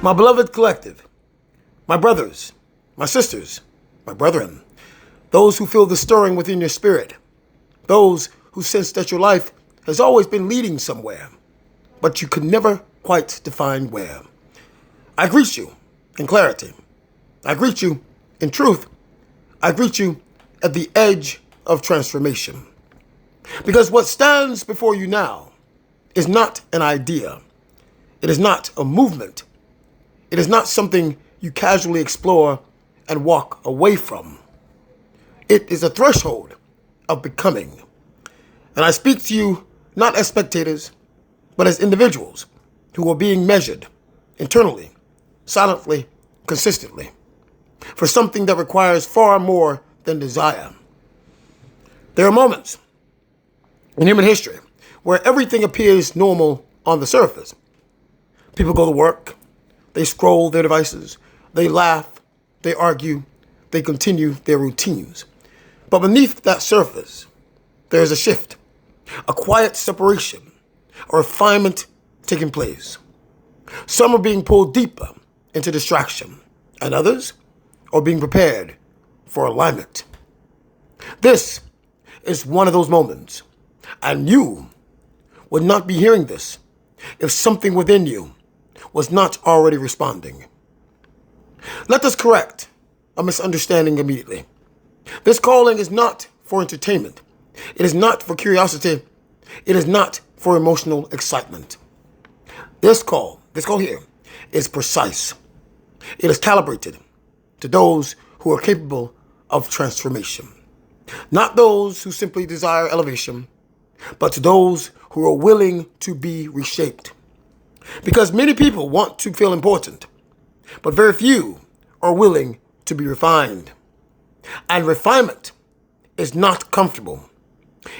My beloved collective, my brothers, my sisters, my brethren, those who feel the stirring within your spirit, those who sense that your life has always been leading somewhere, but you could never quite define where. I greet you in clarity. I greet you in truth. I greet you at the edge of transformation. Because what stands before you now is not an idea. It is not a movement. It is not something you casually explore and walk away from. It is a threshold of becoming. And I speak to you not as spectators, but as individuals who are being measured internally, silently, consistently, for something that requires far more than desire. There are moments in human history where everything appears normal on the surface. People go to work, they scroll their devices, they laugh, they argue, they continue their routines. But beneath that surface, there is a shift, a quiet separation, a refinement taking place. Some are being pulled deeper into distraction, and others are being prepared for alignment. This is one of those moments, and you would not be hearing this if something within you was not already responding. Let us correct a misunderstanding immediately. This calling is not for entertainment. It is not for curiosity. It is not for emotional excitement. This call here is precise. It is calibrated to those who are capable of transformation. Not those who simply desire elevation, but to those who are willing to be reshaped. Because many people want to feel important, but very few are willing to be refined. And refinement is not comfortable.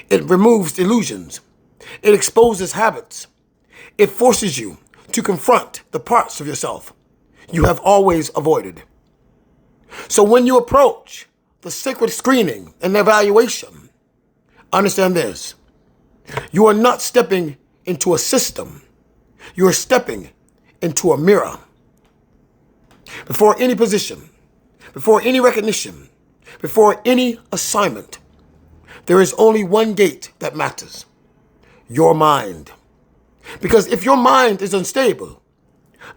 It removes illusions. It exposes habits. It forces you to confront the parts of yourself you have always avoided. So when you approach the sacred screening and evaluation, understand this. You are not stepping into a system. You are stepping into a mirror. Before any position, before any recognition, before any assignment, there is only one gate that matters: your mind. Because if your mind is unstable,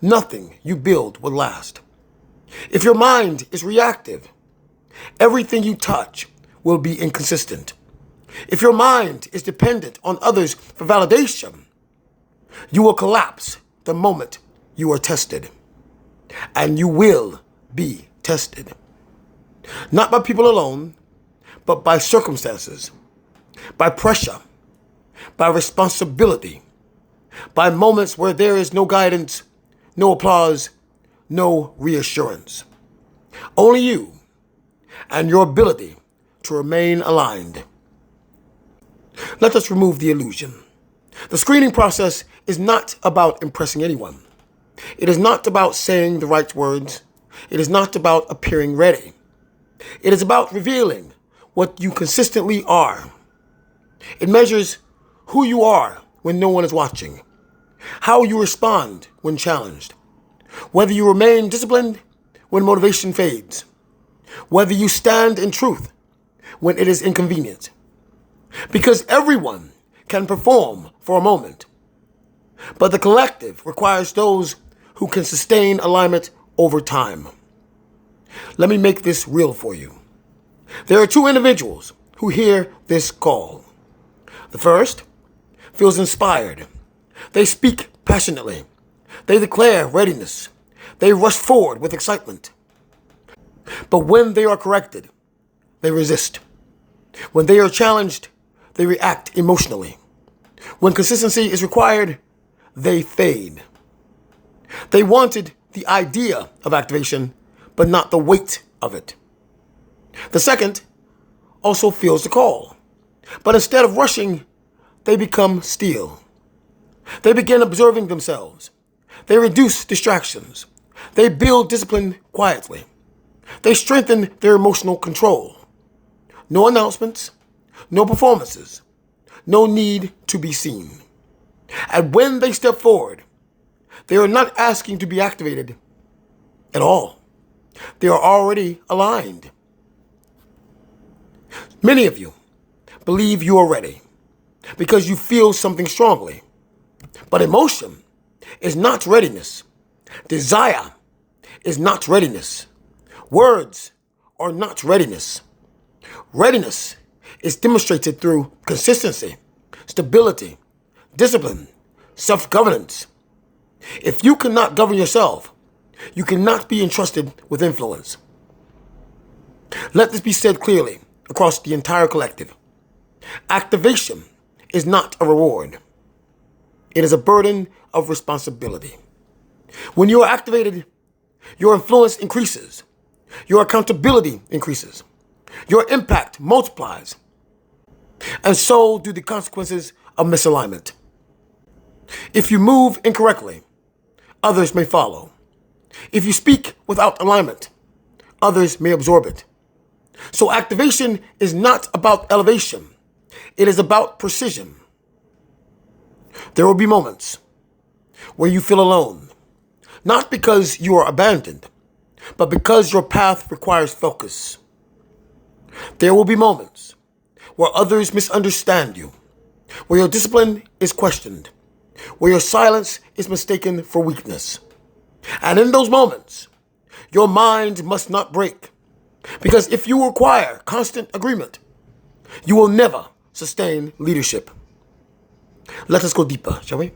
nothing you build will last. If your mind is reactive, everything you touch will be inconsistent. If your mind is dependent on others for validation, you will collapse the moment you are tested. And you will be tested. Not by people alone, but by circumstances, by pressure, by responsibility, by moments where there is no guidance, no applause, no reassurance. Only you and your ability to remain aligned. Let us remove the illusion. The screening process is not about impressing anyone. It is not about saying the right words. It is not about appearing ready. It is about revealing what you consistently are. It measures who you are when no one is watching, how you respond when challenged, whether you remain disciplined when motivation fades, whether you stand in truth when it is inconvenient. Because everyone can perform for a moment, but the collective requires those who can sustain alignment over time. Let me make this real for you. There are two individuals who hear this call. The first feels inspired. They speak passionately. They declare readiness. They rush forward with excitement. But when they are corrected, they resist. When they are challenged, they react emotionally. When consistency is required, they fade. They wanted the idea of activation, but not the weight of it. The second also feels the call, but instead of rushing, they become still. They begin observing themselves. They reduce distractions. They build discipline quietly. They strengthen their emotional control. No announcements, no performances, no need to be seen. And when they step forward, they are not asking to be activated. at all. They are already aligned. Many of you believe you are ready because you feel something strongly. But emotion is not readiness. Desire is not readiness. Words are not readiness. Readiness is demonstrated through consistency, stability, discipline, self-governance. If you cannot govern yourself, you cannot be entrusted with influence. Let this be said clearly across the entire collective. Activation is not a reward. It is a burden of responsibility. When you are activated, your influence increases. Your accountability increases. Your impact multiplies. And so do the consequences of misalignment. If you move incorrectly, others may follow. If you speak without alignment, others may absorb it. So activation is not about elevation. It is about precision. There will be moments where you feel alone, not because you are abandoned, but because your path requires focus. There will be moments where others misunderstand you, where your discipline is questioned, where your silence is mistaken for weakness. And in those moments, your mind must not break, because if you require constant agreement, you will never sustain leadership. Let us go deeper, shall we?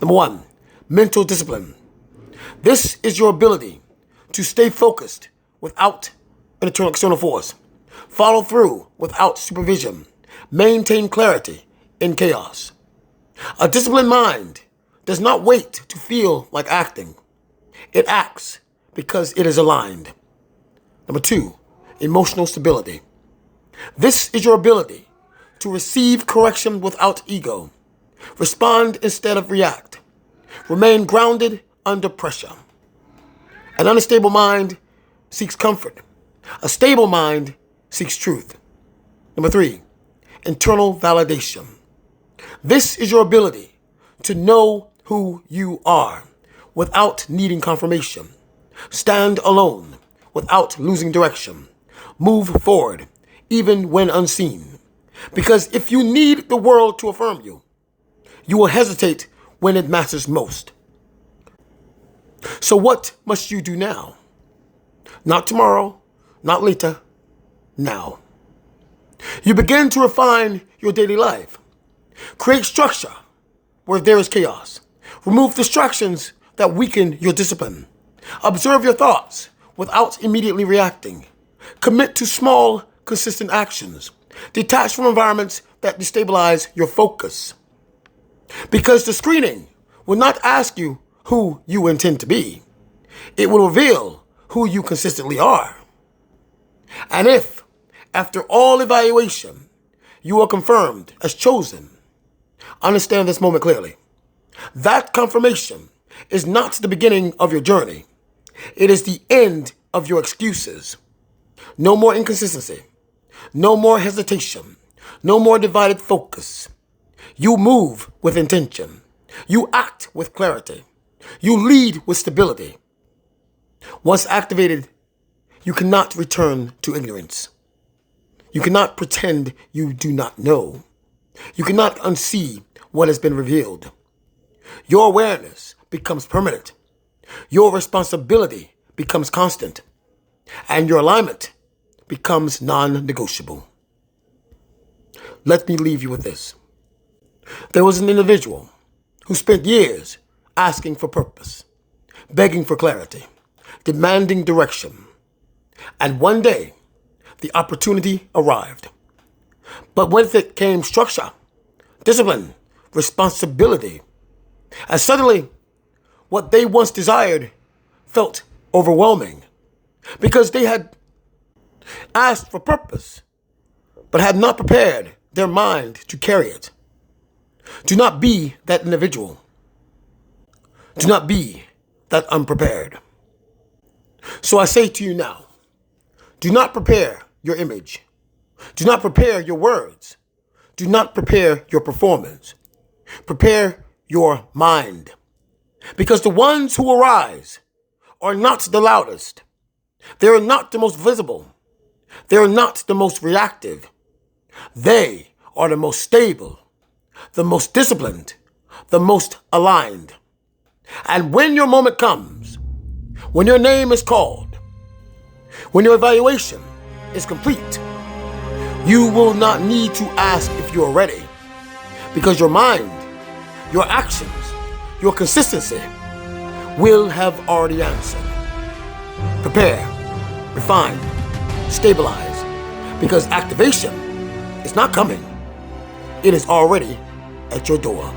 Number one, mental discipline. This is your ability to stay focused without an external force, follow through without supervision, maintain clarity in chaos. A disciplined mind does not wait to feel like acting. It acts because it is aligned. Number two, emotional stability. This is your ability to receive correction without ego, respond instead of react, remain grounded under pressure. An unstable mind seeks comfort. A stable mind seeks truth. Number three, internal validation. This is your ability to know who you are without needing confirmation. Stand alone without losing direction. Move forward even when unseen. Because if you need the world to affirm you, you will hesitate when it matters most. So what must you do now? Not tomorrow, not later, now. You begin to refine your daily life. Create structure where there is chaos. Remove distractions that weaken your discipline. Observe your thoughts without immediately reacting. Commit to small, consistent actions. Detach from environments that destabilize your focus. Because the screening will not ask you who you intend to be. It will reveal who you consistently are. And if, after all evaluation, you are confirmed as chosen, understand this moment clearly. That confirmation is not the beginning of your journey. It is the end of your excuses. No more inconsistency. No more hesitation. No more divided focus. You move with intention. You act with clarity. You lead with stability. Once activated, you cannot return to ignorance. You cannot pretend you do not know. You cannot unsee what has been revealed. Your awareness becomes permanent. Your responsibility becomes constant. And your alignment becomes non-negotiable. Let me leave you with this. There was an individual who spent years asking for purpose, begging for clarity, demanding direction. And one day, the opportunity arrived. But with it came structure, discipline, responsibility. And suddenly, what they once desired felt overwhelming because they had asked for purpose, but had not prepared their mind to carry it. Do not be that individual. Do not be that unprepared. So I say to you now, do not prepare your image. Do not prepare your words. Do not prepare your performance. Prepare your mind. Because the ones who arise are not the loudest. They are not the most visible. They are not the most reactive. They are the most stable, the most disciplined, the most aligned. And when your moment comes, when your name is called, when your evaluation is complete, you will not need to ask if you are ready, because your mind, your actions, your consistency will have already answered. Prepare, refine, stabilize, because activation is not coming. It is already at your door.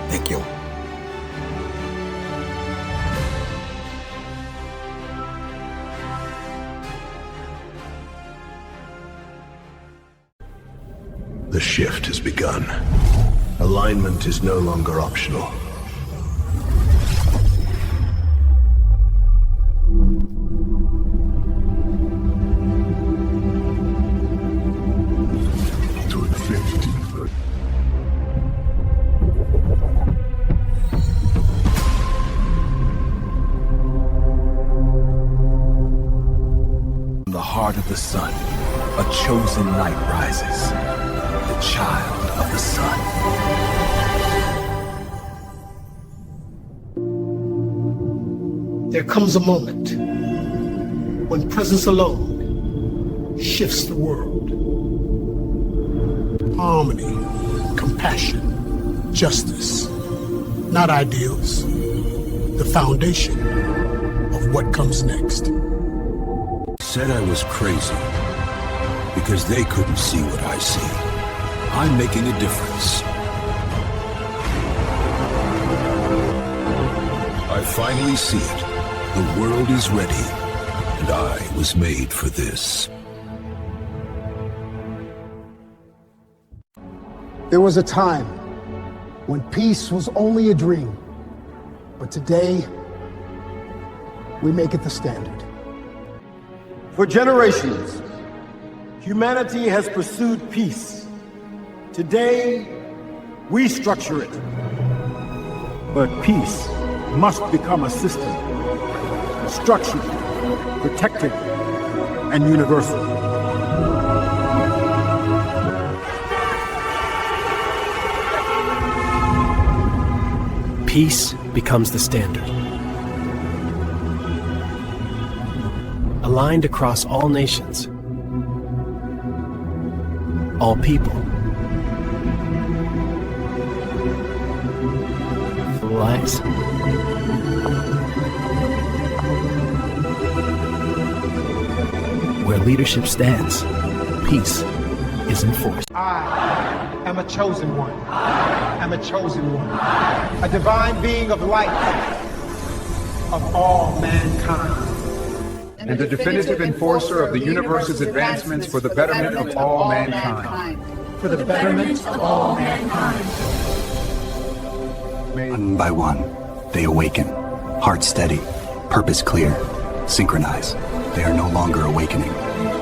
Thank you. The shift has begun. Alignment is no longer optional. From the heart of the sun, a chosen light rises. The child of the sun. There comes a moment when presence alone shifts the world. Harmony, compassion, justice, not ideals, the foundation of what comes next. Said I was crazy because they couldn't see what I see. I'm making a difference. I finally see it. The world is ready, and I was made for this. There was a time when peace was only a dream, but today we make it the standard. For generations, humanity has pursued peace. Today, we structure it. But peace must become a system, structured, protected, and universal. Peace becomes the standard. Aligned across all nations, all people, lives. Where leadership stands, peace is enforced. I am a chosen one. I am a chosen one. A divine being of light of all mankind. And the definitive enforcer of the universe's advancements for the betterment of all mankind. For the betterment of all mankind. One by one, they awaken. Heart steady, purpose clear, synchronize. They are no longer awakening.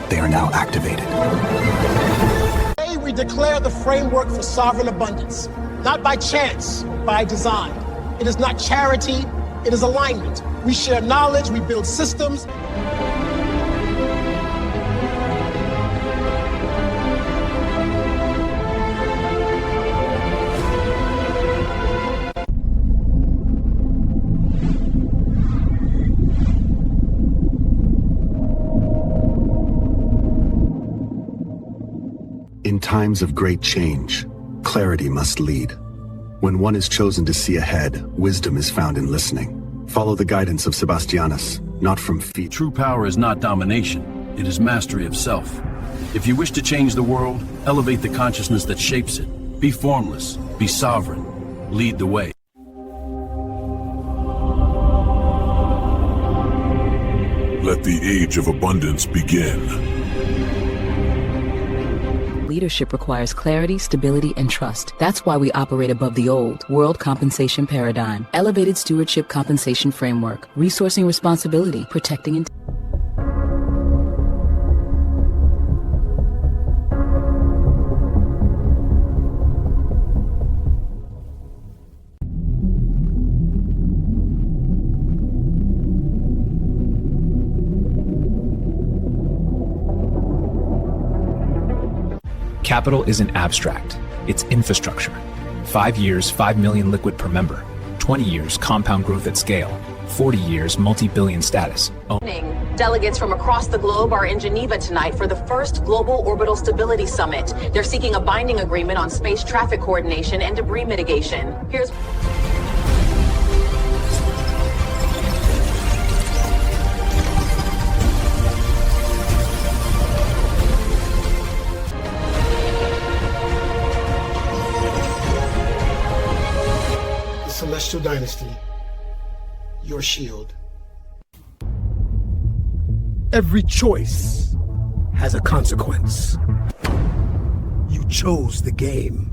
They are now activated. Today we declare the framework for sovereign abundance, not by chance, by design. It is not charity, it is alignment. We share knowledge, we build systems. In times of great change, clarity must lead. When one is chosen to see ahead, wisdom is found in listening. Follow the guidance of Sebastianus, not from feet. True power is not domination, it is mastery of self. If you wish to change the world, elevate the consciousness that shapes it. Be formless, be sovereign, lead the way. Let the age of abundance begin. Leadership requires clarity, stability, and trust. That's why we operate above the old world compensation paradigm. Elevated stewardship compensation framework. Resourcing responsibility. Protecting and Capital isn't abstract, it's infrastructure. 5 years, 5 million liquid per member. 20 years, compound growth at scale. 40 years, multi-billion status. Delegates from across the globe are in Geneva tonight for the first Global Orbital Stability Summit. They're seeking a binding agreement on space traffic coordination and debris mitigation. Here's the Celestial Dynasty, your shield. Every choice has a consequence. You chose the game.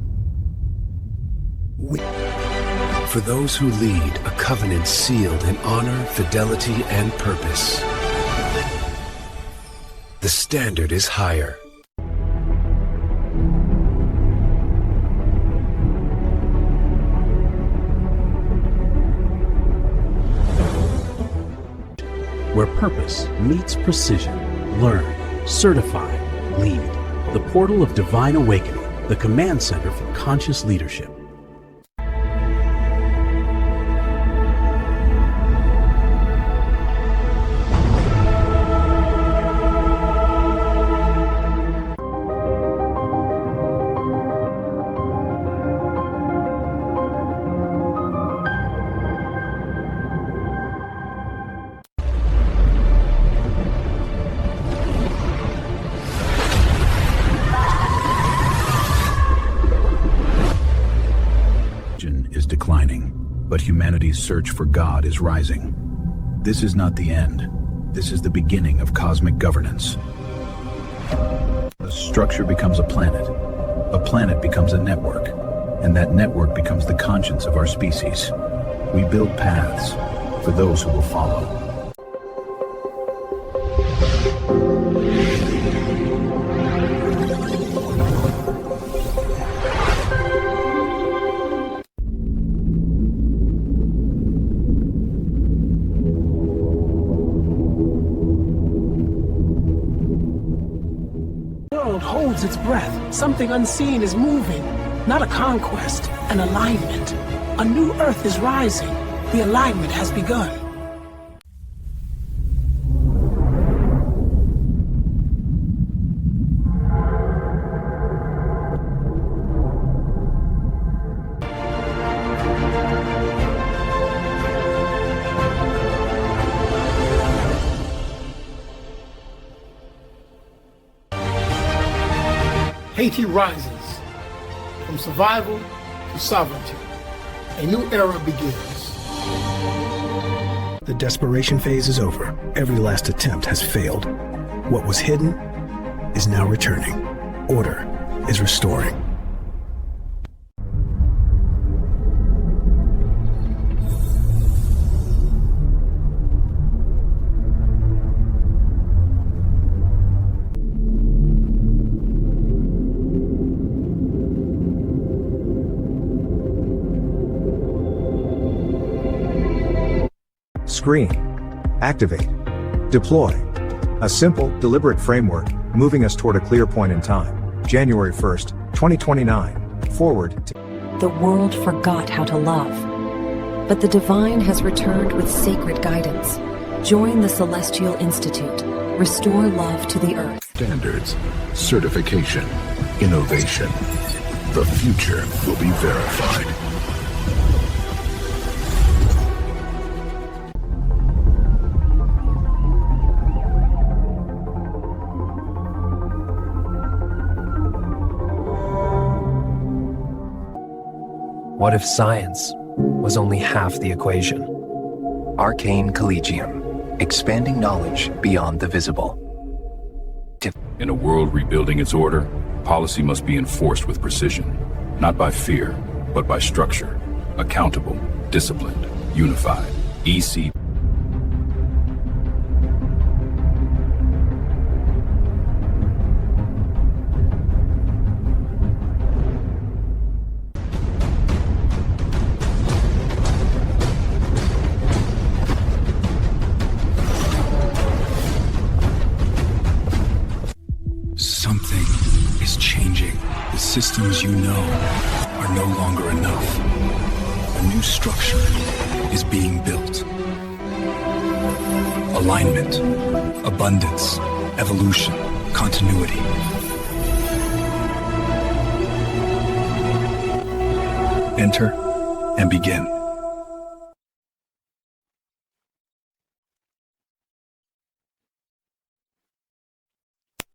For those who lead a covenant sealed in honor, fidelity, and purpose, the standard is higher. Where purpose meets precision. Learn, certify, lead. The portal of divine awakening, the command center for conscious leadership. Is declining, but humanity's search for God is rising. This is not the end. This is the beginning of cosmic governance. A structure becomes a planet becomes a network, and that network becomes the conscience of our species. We build paths for those who will follow. Holds its breath. Something unseen is moving. Not a conquest, an alignment. A new Earth is rising. The alignment has begun. Haiti rises from survival to sovereignty. A new era begins. The desperation phase is over. Every last attempt has failed. What was hidden is now returning. Order is restoring. Screen. Activate. Deploy. A simple, deliberate framework, moving us toward a clear point in time. January 1st, 2029. Forward to... The world forgot how to love. But the divine has returned with sacred guidance. Join the Celestial Institute. Restore love to the earth. Standards, certification, innovation. The future will be verified. What if science was only half the equation? Arcane Collegium, expanding knowledge beyond the visible. In a world rebuilding its order, policy must be enforced with precision, not by fear, but by structure. Accountable, disciplined, unified. EC. Something is changing. The systems you know are no longer enough. A new structure is being built. Alignment, abundance, evolution, continuity. Enter and begin.